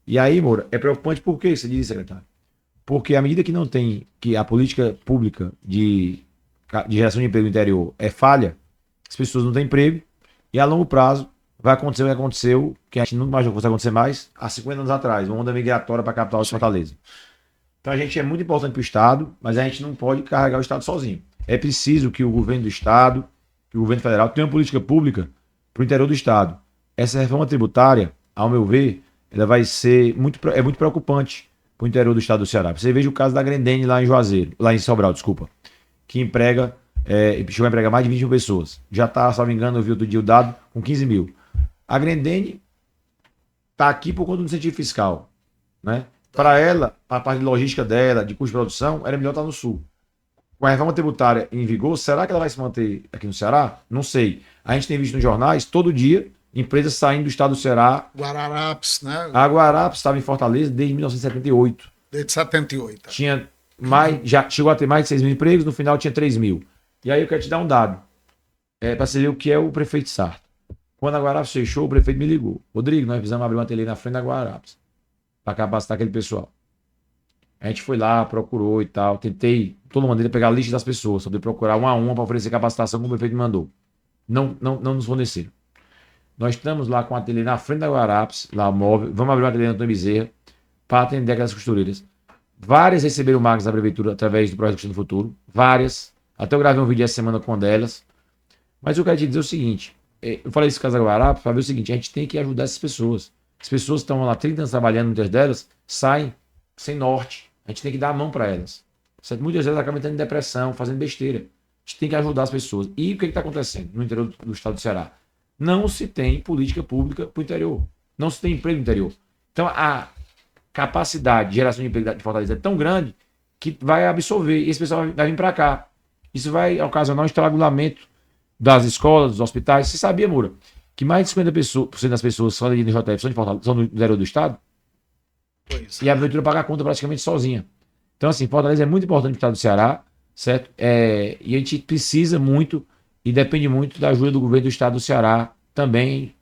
E aí, Moura, é preocupante por quê, você diz, secretário? Porque à medida que não tem, que a política pública de geração de emprego no interior é falha, as pessoas não têm emprego e a longo prazo vai acontecer o que aconteceu, que a gente não imaginou que fosse acontecer mais, há 50 anos atrás, uma onda migratória para a capital de Fortaleza. Então a gente é muito importante para o Estado, mas a gente não pode carregar o Estado sozinho. É preciso que o governo do Estado, que o governo federal tenha uma política pública para o interior do Estado. Essa reforma tributária, ao meu ver, ela vai ser muito preocupante para o interior do Estado do Ceará. Você veja o caso da Grendene lá em Juazeiro, lá em Sobral, desculpa, que emprega, chegou a empregar mais de 20 mil pessoas. Já está, se não me engano, eu vi outro dia o dado, com 15 mil. A Grendene está aqui por conta do incentivo fiscal, né? Para ela, a parte de logística dela, de custo de produção, era melhor estar no Sul. Com a reforma tributária em vigor, será que ela vai se manter aqui no Ceará? Não sei. A gente tem visto nos jornais, todo dia, empresas saindo do estado do Ceará. Guararapes, né? A Guararapes estava em Fortaleza desde 1978. Desde 78. Tinha mais, já chegou a ter mais de 6 mil empregos, no final tinha 3 mil. E aí eu quero te dar um dado, para você ver o que é o prefeito Sarto. Quando a Guararapes fechou, o prefeito me ligou. Rodrigo, nós precisamos abrir um ateliê na frente da Guararapes para capacitar aquele pessoal. A gente foi lá, procurou e tal. Tentei, de toda maneira, pegar a lista das pessoas, sobre procurar uma a uma para oferecer capacitação como o prefeito me mandou. Não nos forneceram. Nós estamos lá com o ateliê na frente da Guararapes, lá móvel. Vamos abrir um ateliê na Antônio Bezerra para atender aquelas costureiras. Várias receberam marcas da prefeitura através do projeto Costura do Futuro. Várias. Até eu gravei um vídeo essa semana com uma delas. Mas eu quero te dizer o seguinte. Eu falei isso com a Guararapes para ver o seguinte. A gente tem que ajudar essas pessoas. As pessoas que estão lá 30 anos trabalhando, muitas delas, saem sem norte. A gente tem que dar a mão para elas. Certo? Muitas vezes acabam entrando em depressão, fazendo besteira. A gente tem que ajudar as pessoas. E o que está acontecendo no interior do estado do Ceará? Não se tem política pública para o interior. Não se tem emprego no interior. Então, a capacidade de geração de emprego de Fortaleza é tão grande que vai absorver. E esse pessoal vai vir para cá. Isso vai ocasionar um estrangulamento das escolas, dos hospitais. Você sabia, Moura, que mais de 50% das pessoas que são ali no JF são de Fortaleza, são do interior do estado? Pois. E a prefeitura paga a conta praticamente sozinha. Então, assim, Fortaleza é muito importante para o estado do Ceará, certo? E a gente precisa muito e depende muito da ajuda do governo do estado do Ceará também,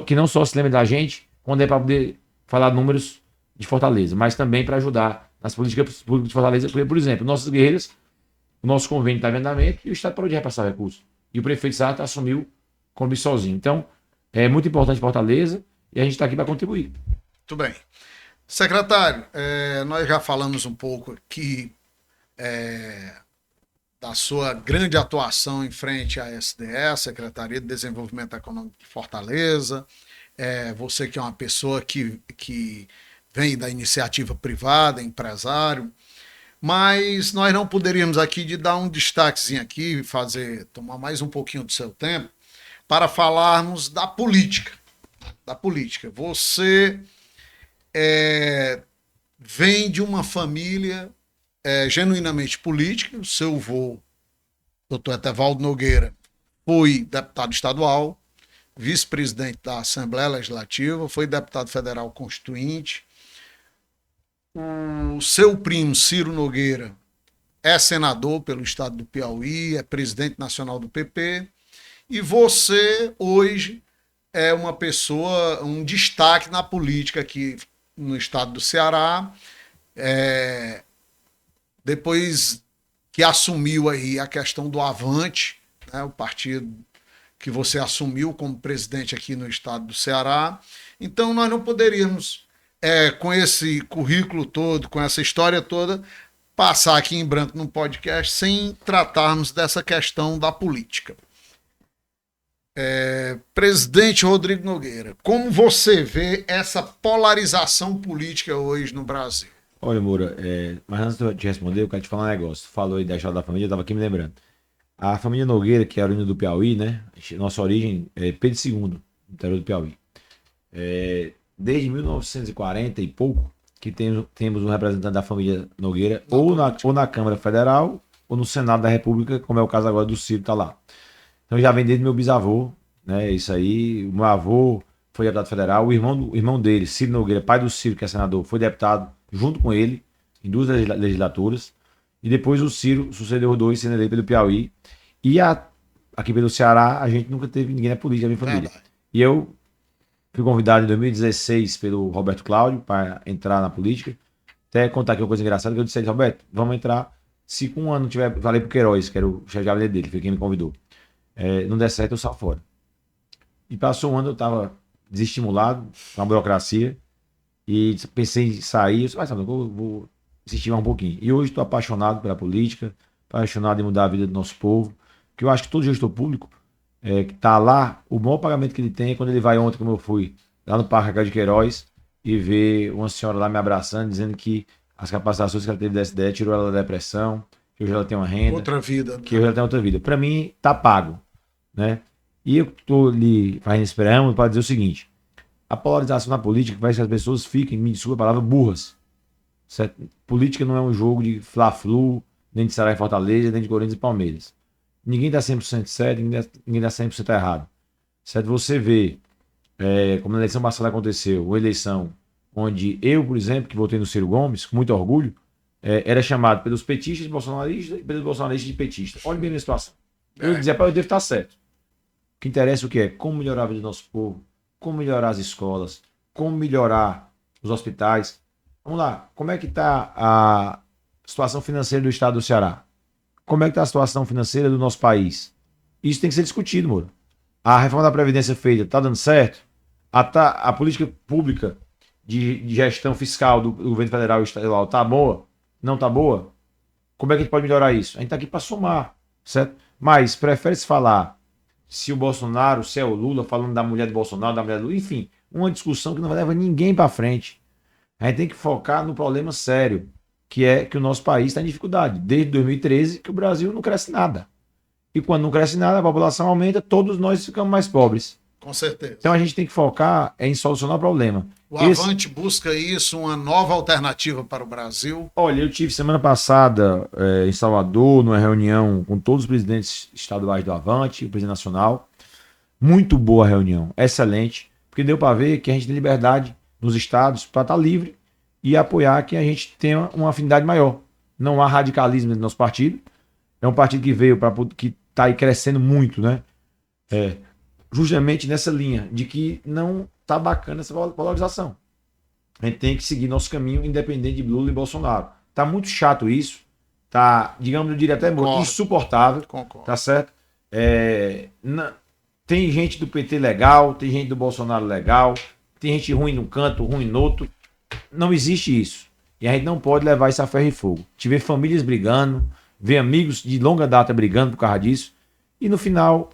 que não só se lembra da gente quando é para poder falar números de Fortaleza, mas também para ajudar nas políticas públicas de Fortaleza. Porque, por exemplo, nossas guerreiras, o nosso convênio está em andamento e o estado parou de repassar recursos. E o prefeito Sarto assumiu como sozinho. Então, é muito importante Fortaleza e a gente está aqui para contribuir. Muito bem. Secretário, nós já falamos um pouco aqui da sua grande atuação em frente à SDE, Secretaria de Desenvolvimento Econômico de Fortaleza. Você que é uma pessoa que vem da iniciativa privada, empresário, mas nós não poderíamos aqui de dar um destaquezinho aqui, tomar mais um pouquinho do seu tempo, para falarmos da política. Você vem de uma família genuinamente política. O seu avô, doutor Etevaldo Nogueira, foi deputado estadual, vice-presidente da Assembleia Legislativa, foi deputado federal constituinte. O seu primo, Ciro Nogueira, é senador pelo estado do Piauí, é presidente nacional do PP. E você, hoje, é uma pessoa, um destaque na política aqui no estado do Ceará, depois que assumiu aí a questão do Avante, né, o partido que você assumiu como presidente aqui no estado do Ceará. Então nós não poderíamos, com esse currículo todo, com essa história toda, passar aqui em branco num podcast sem tratarmos dessa questão da política. Presidente Rodrigo Nogueira, como você vê essa polarização política hoje no Brasil? Olha, Moura, mas antes de eu te responder, eu quero te falar um negócio. Tu falou aí da história da família, eu tava aqui me lembrando. A família Nogueira, que é oriunda do Piauí, né? Nossa origem é Pedro II, no interior do Piauí. Desde 1940 e pouco, que temos um representante da família Nogueira, ou na Câmara Federal, ou no Senado da República, como é o caso agora do Ciro, tá lá. Então já vem desde meu bisavô, né? Isso aí. O meu avô foi deputado federal, o irmão dele, Ciro Nogueira, pai do Ciro, que é senador, foi deputado junto com ele, em duas legislaturas. E depois o Ciro sucedeu os dois, sendo eleito pelo Piauí. E aqui pelo Ceará, a gente nunca teve ninguém na política, a minha família. Verdade. E eu fui convidado em 2016 pelo Roberto Cláudio para entrar na política. Até contar aqui uma coisa engraçada, que eu disse a ele, Roberto, vamos entrar. Se com um ano tiver, falei pro Queiroz, que era o chefe de gabinete dele, foi quem me convidou. Não der certo, eu saio fora. E passou um ano, eu estava desestimulado com a burocracia e pensei em sair. Eu disse, mas sabe, eu vou insistir mais um pouquinho. E hoje estou apaixonado pela política, apaixonado em mudar a vida do nosso povo, que eu acho que todo gestor público que está lá, o maior pagamento que ele tem é quando ele vai ontem, como eu fui, lá no Parque Ricardo de Queiroz, e ver uma senhora lá me abraçando, dizendo que as capacitações que ela teve dessa ideia tirou ela da depressão, que hoje ela tem uma renda. Outra vida. Que hoje ela tem outra vida. Para mim, tá pago, né? E eu estou lhe fazendo esse preâmbulo para dizer o seguinte: a polarização na política faz que as pessoas fiquem, me desculpa a palavra, burras. Certo? Política não é um jogo de Fla-Flu, nem de Ceará e Fortaleza, nem de Corinthians e Palmeiras. Ninguém está 100% certo, ninguém está 100% errado. Certo? Você vê, como na eleição passada aconteceu, uma eleição onde eu, por exemplo, que votei no Ciro Gomes, com muito orgulho, era chamado pelos petistas de bolsonaristas e pelos bolsonaristas de petistas. Olha bem a minha situação. Eu dizia, eu devo estar certo. O que interessa é o que é? Como melhorar a vida do nosso povo, como melhorar as escolas, como melhorar os hospitais. Vamos lá, como é que está a situação financeira do estado do Ceará? Como é que está a situação financeira do nosso país? Isso tem que ser discutido, Moura. A reforma da Previdência feita está dando certo? A política pública de gestão fiscal do governo federal e estadual está boa? Não está boa? Como é que a gente pode melhorar isso? A gente está aqui para somar, certo? Mas prefere-se falar se o Bolsonaro, se é o Lula, falando da mulher do Bolsonaro, da mulher do Lula, enfim, uma discussão que não leva ninguém para frente. A gente tem que focar no problema sério, que é que o nosso país está em dificuldade. Desde 2013 que o Brasil não cresce nada. E quando não cresce nada, a população aumenta, todos nós ficamos mais pobres. Com certeza. Então a gente tem que focar em solucionar o problema. O Avante busca isso, uma nova alternativa para o Brasil. Olha, eu tive semana passada em Salvador, numa reunião com todos os presidentes estaduais do Avante, o presidente nacional. Muito boa reunião, excelente, porque deu para ver que a gente tem liberdade nos estados para estar livre e apoiar que a gente tenha uma afinidade maior. Não há radicalismo no nosso partido. É um partido que veio para que está aí crescendo muito, né? Justamente nessa linha de que não tá bacana essa polarização. A gente tem que seguir nosso caminho independente de Lula e Bolsonaro. Tá muito chato isso. Tá, digamos, eu diria até insuportável. Concordo. Tá certo? Tem gente do PT legal, tem gente do Bolsonaro legal, tem gente ruim num canto, ruim no outro. Não existe isso. E a gente não pode levar isso a ferro e fogo. A gente vê famílias brigando, vê amigos de longa data brigando por causa disso. E no final,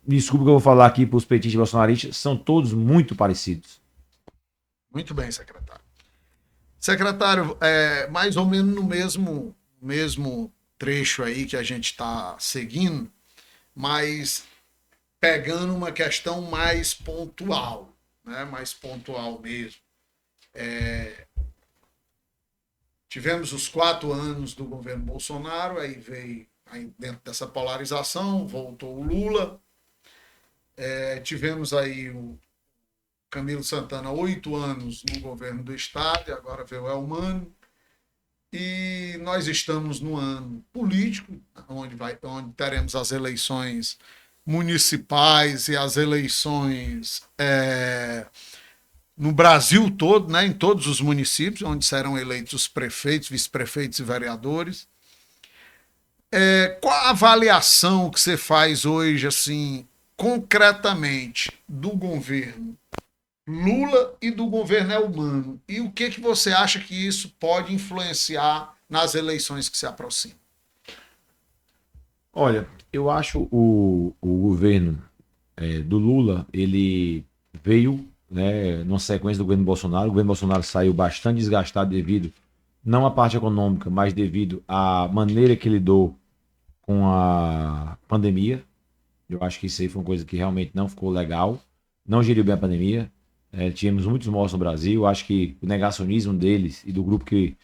desculpa que eu vou falar aqui para os petistas e bolsonaristas, são todos muito parecidos. Muito bem, secretário. Secretário, mais ou menos no mesmo trecho aí que a gente está seguindo, mas pegando uma questão mais pontual, né? Mais pontual mesmo. Tivemos os 4 anos do governo Bolsonaro, aí veio dentro dessa polarização, voltou o Lula. Tivemos aí o Camilo Santana 8 anos no governo do estado, e agora veio o Elmano. E nós estamos no ano político, onde teremos as eleições municipais e as eleições no Brasil todo, né, em todos os municípios, onde serão eleitos os prefeitos, vice-prefeitos e vereadores. Qual a avaliação que você faz hoje, assim, concretamente, do governo Lula e do governo Elmano? E o que você acha que isso pode influenciar nas eleições que se aproximam? Olha, eu acho o governo do Lula, ele veio, né, numa sequência do governo Bolsonaro. O governo Bolsonaro saiu bastante desgastado devido, não à parte econômica, mas devido à maneira que lidou com a pandemia. Eu acho que isso aí foi uma coisa que realmente não ficou legal, não geriu bem a pandemia. Tínhamos muitos mortos no Brasil. Acho que o negacionismo deles e do grupo que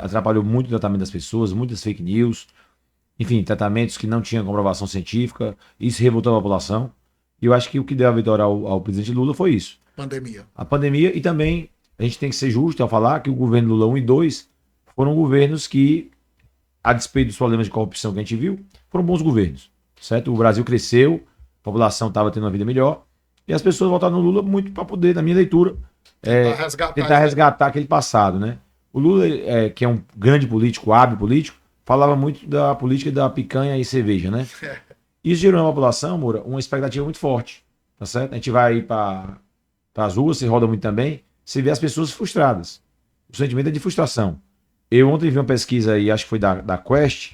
atrapalhou muito o tratamento das pessoas, muitas fake news, enfim, tratamentos que não tinham comprovação científica. Isso revoltou a população. E eu acho que o que deu a vitória ao presidente Lula foi isso. Pandemia. A pandemia, e também a gente tem que ser justo ao falar que o governo Lula 1 e 2 foram governos que, a despeito dos problemas de corrupção que a gente viu, foram bons governos, certo? O Brasil cresceu, a população estava tendo uma vida melhor, e as pessoas votaram no Lula muito para poder, na minha leitura, tentar resgatar aquele passado, né? O Lula, que é um grande político, hábil político, falava muito da política da picanha e cerveja, né? Isso gerou na população, Moura, uma expectativa muito forte, tá certo? A gente vai aí para as ruas, você roda muito também, você vê as pessoas frustradas. O sentimento é de frustração. Eu ontem vi uma pesquisa aí, acho que foi da Quest,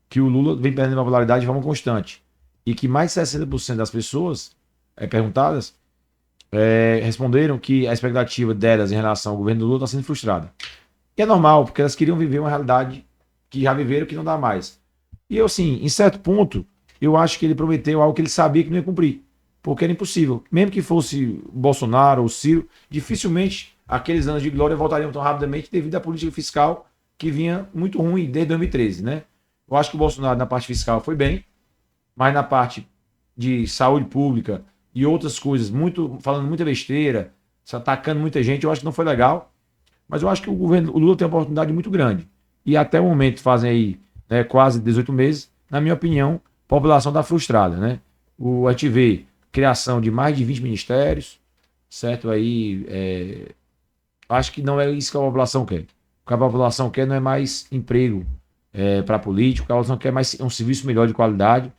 que o Lula vem perdendo popularidade de forma constante. E que mais de 60% das pessoas perguntadas responderam que a expectativa delas em relação ao governo do Lula está sendo frustrada. E é normal, porque elas queriam viver uma realidade que já viveram que não dá mais. E eu, assim, em certo ponto, eu acho que ele prometeu algo que ele sabia que não ia cumprir. Porque era impossível. Mesmo que fosse Bolsonaro ou Ciro, dificilmente aqueles anos de glória voltariam tão rapidamente devido à política fiscal que vinha muito ruim desde 2013, né? Eu acho que o Bolsonaro na parte fiscal foi bem, mas na parte de saúde pública e outras coisas, falando muita besteira, se atacando muita gente, eu acho que não foi legal. Mas eu acho que o Lula tem uma oportunidade muito grande. E até o momento fazem aí, né, quase 18 meses, na minha opinião, a população está frustrada, né? A gente vê criação de mais de 20 ministérios, certo? Aí, acho que não é isso que a população quer. O que a população quer não é mais emprego para político, a população quer mais um serviço melhor de qualidade.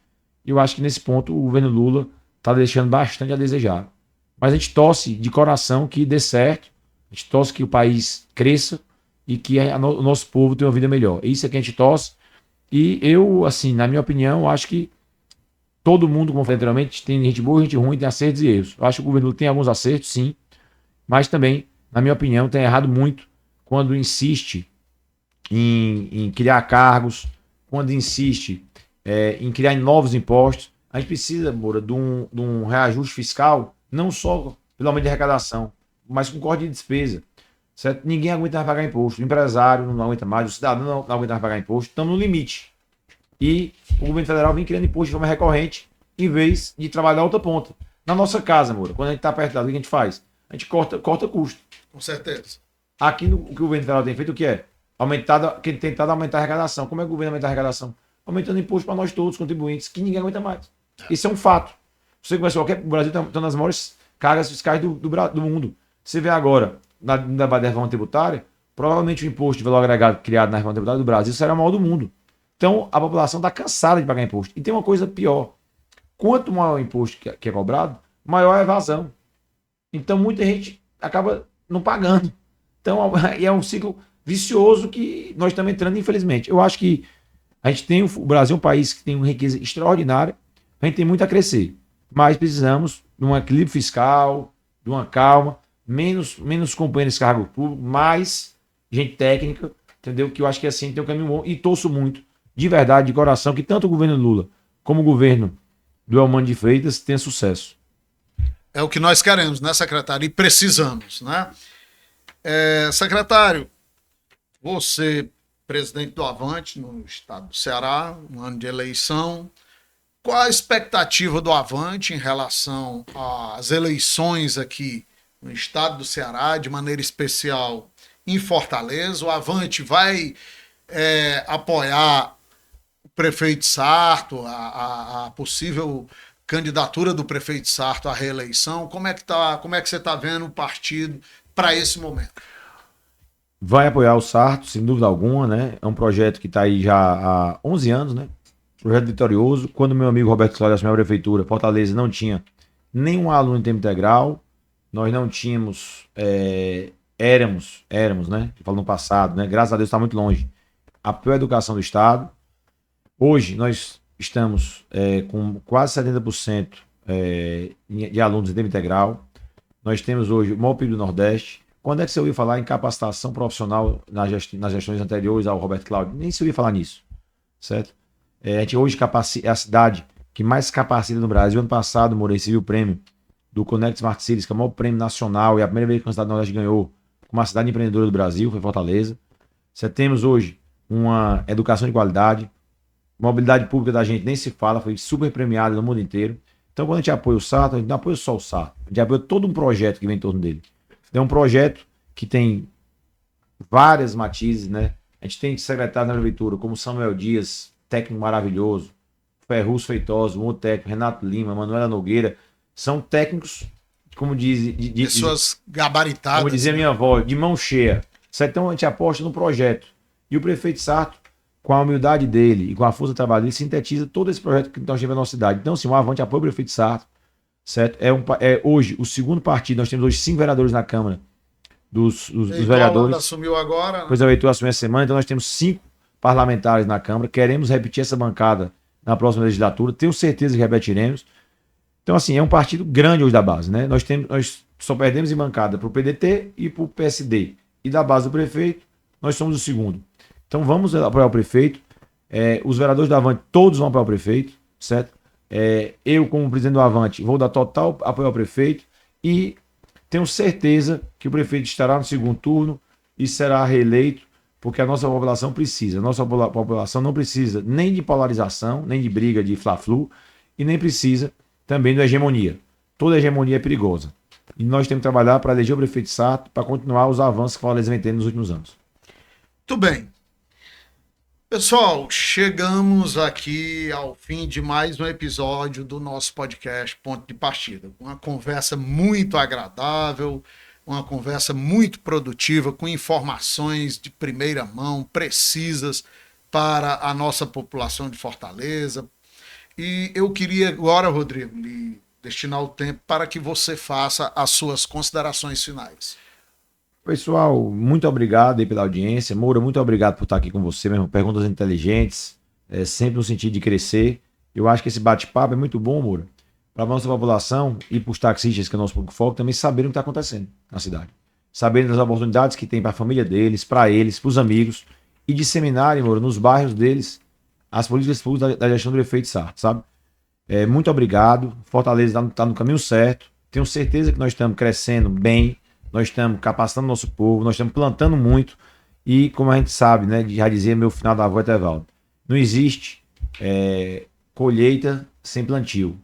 E eu acho que nesse ponto o governo Lula está deixando bastante a desejar. Mas a gente torce de coração que dê certo, a gente torce que o país cresça e que o nosso povo tenha uma vida melhor. Isso é que a gente torce. E eu, assim, na minha opinião, acho que todo mundo, como eu falei anteriormente, tem gente boa, gente ruim, tem acertos e erros. Eu acho que o governo Lula tem alguns acertos, sim, mas também, na minha opinião, tem errado muito quando insiste em criar cargos, quando insiste em criar novos impostos. A gente precisa, Moura, de um reajuste fiscal, não só pelo aumento de arrecadação, mas com corte de despesa. Certo? Ninguém aguenta mais pagar imposto. O empresário não aguenta mais, o cidadão não aguenta mais pagar imposto. Estamos no limite. E o governo federal vem criando imposto de forma recorrente, em vez de trabalhar outra ponta. Na nossa casa, Moura, quando a gente está perto da, o que a gente faz? A gente corta custo. Com certeza. Aqui o que o governo federal tem feito, o que é? Tentado aumentar a arrecadação. Como é que o governo aumenta a arrecadação? Aumentando imposto para nós todos, contribuintes, que ninguém aguenta mais. Isso é um fato. Você conhece o Brasil está uma das maiores cargas fiscais do mundo. Você vê agora, na debate da reforma tributária, provavelmente o imposto de valor agregado criado na reforma tributária do Brasil será o maior do mundo. Então, a população está cansada de pagar imposto. E tem uma coisa pior. Quanto maior o imposto que é cobrado, maior a evasão. Então, muita gente acaba não pagando. Então, é um ciclo vicioso que nós estamos entrando, infelizmente. Eu acho que a gente tem o Brasil é um país que tem uma riqueza extraordinária, a gente tem muito a crescer, mas precisamos de um equilíbrio fiscal, de uma calma, menos companheiros de cargo público, mais gente técnica, entendeu? Que eu acho que assim tem um caminho bom e torço muito, de verdade, de coração, que tanto o governo Lula como o governo do Eumano de Freitas tenha sucesso. É o que nós queremos, né, secretário? E precisamos, né? Secretário, você, presidente do Avante no estado do Ceará, um ano de eleição, qual a expectativa do Avante em relação às eleições aqui no estado do Ceará, de maneira especial em Fortaleza? O Avante vai apoiar o prefeito Sarto, a possível candidatura do prefeito Sarto à reeleição? Como é que você está vendo o partido para esse momento? Vai apoiar o Sarto, sem dúvida alguma, né? É um projeto que está aí já há 11 anos, né? Projeto vitorioso. Quando meu amigo Roberto Cláudio assumiu a prefeitura, Fortaleza não tinha nenhum aluno em tempo integral. Nós não tínhamos, éramos, né? Eu falo no passado, né? Graças a Deus está muito longe. A pior educação do estado. Hoje nós estamos com quase 70% de alunos em tempo integral. Nós temos hoje o maior PIB do Nordeste. Quando é que você ouviu falar em capacitação profissional nas gestões anteriores ao Roberto Cláudio? Nem se ouviu falar nisso, certo? A gente hoje é a cidade que mais capacita no Brasil. Ano passado, Moura, recebi o prêmio do Connect Smart Cities, que é o maior prêmio nacional e a primeira vez que a cidade do Nordeste ganhou como a cidade empreendedora do Brasil, foi Fortaleza. Temos hoje uma educação de qualidade, mobilidade pública da gente nem se fala, foi super premiada no mundo inteiro. Então, quando a gente apoia o Sarto, a gente não apoia só o Sarto, a gente apoia todo um projeto que vem em torno dele. É um projeto que tem várias matizes, né? A gente tem secretários na prefeitura, como Samuel Dias, técnico maravilhoso, Ferruz Feitosa, um outro técnico, Renato Lima, Manuela Nogueira, são técnicos, como diz... pessoas gabaritadas. Como dizia minha avó, de mão cheia. Então, a gente aposta no projeto. E o prefeito Sarto, com a humildade dele e com a força do trabalho dele, sintetiza todo esse projeto que nós temos na nossa cidade. Então, assim, o Avante apoia o prefeito Sarto, certo? É hoje o segundo partido, nós temos hoje 5 vereadores na Câmara dos vereadores. Assumiu agora, né? Pois o Heitor assumiu essa semana, então nós temos 5 parlamentares na Câmara, queremos repetir essa bancada na próxima legislatura, tenho certeza que repetiremos. Então, assim, é um partido grande hoje da base, né? Nós só perdemos em bancada para o PDT e para o PSD. E da base do prefeito, nós somos o segundo. Então vamos apoiar o prefeito. Os vereadores do Avante, todos vão apoiar o prefeito, certo? Eu, como presidente do Avante, vou dar total apoio ao prefeito e tenho certeza que o prefeito estará no segundo turno e será reeleito, porque a nossa população precisa. A nossa população não precisa nem de polarização, nem de briga de fla-flu e nem precisa também de hegemonia. Toda hegemonia é perigosa. E nós temos que trabalhar para eleger o prefeito Sarto para continuar os avanços que Fortaleza vem tendo nos últimos anos. Muito bem. Pessoal, chegamos aqui ao fim de mais um episódio do nosso podcast Ponto de Partida. Uma conversa muito agradável, uma conversa muito produtiva, com informações de primeira mão, precisas para a nossa população de Fortaleza. E eu queria agora, Rodrigo, lhe destinar o tempo para que você faça as suas considerações finais. Pessoal, muito obrigado aí pela audiência. Moura, muito obrigado por estar aqui com você mesmo. Perguntas inteligentes, sempre no sentido de crescer. Eu acho que esse bate-papo é muito bom, Moura, para a nossa população e para os taxistas, que é o nosso público-foco, também saberem o que está acontecendo na cidade. Saberem das oportunidades que tem para a família deles, para os amigos, e disseminarem, Moura, nos bairros deles, as políticas públicas da gestão do prefeito Sarto, sabe? Muito obrigado. Fortaleza está no caminho certo. Tenho certeza que nós estamos crescendo bem. Nós estamos capacitando nosso povo, nós estamos plantando muito e, como a gente sabe, né, já dizia meu finado avô Etevaldo, não existe colheita sem plantio.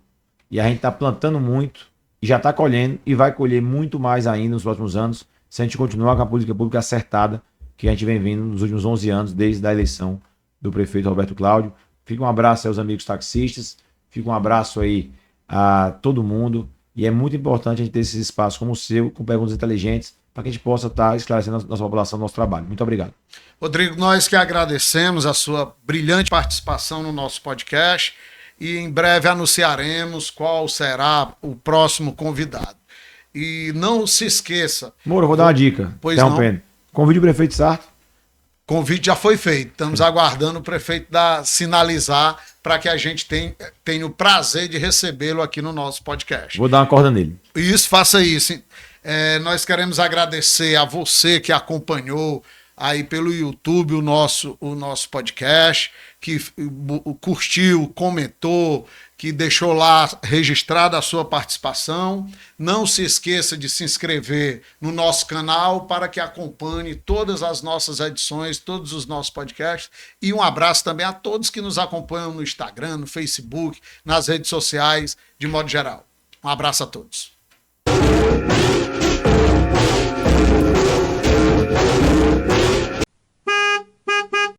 E a gente está plantando muito e já está colhendo e vai colher muito mais ainda nos próximos anos se a gente continuar com a política pública acertada que a gente vem vindo nos últimos 11 anos, desde a eleição do prefeito Roberto Cláudio. Fica um abraço aos amigos taxistas, fica um abraço aí a todo mundo. E é muito importante a gente ter esses espaços como o seu, com perguntas inteligentes, para que a gente possa estar esclarecendo a nossa população, nosso trabalho. Muito obrigado. Rodrigo, nós que agradecemos a sua brilhante participação no nosso podcast e em breve anunciaremos qual será o próximo convidado. E não se esqueça... Moura, eu vou dar uma dica. Pois não. Convide o prefeito Sarto. Convite já foi feito. Estamos aguardando o prefeito sinalizar para que a gente tenha o prazer de recebê-lo aqui no nosso podcast. Vou dar uma corda nele. Isso, faça isso. Nós queremos agradecer a você que acompanhou aí pelo YouTube o nosso podcast, que curtiu, comentou, que deixou lá registrada a sua participação. Não se esqueça de se inscrever no nosso canal para que acompanhe todas as nossas edições, todos os nossos podcasts. E um abraço também a todos que nos acompanham no Instagram, no Facebook, nas redes sociais, de modo geral. Um abraço a todos.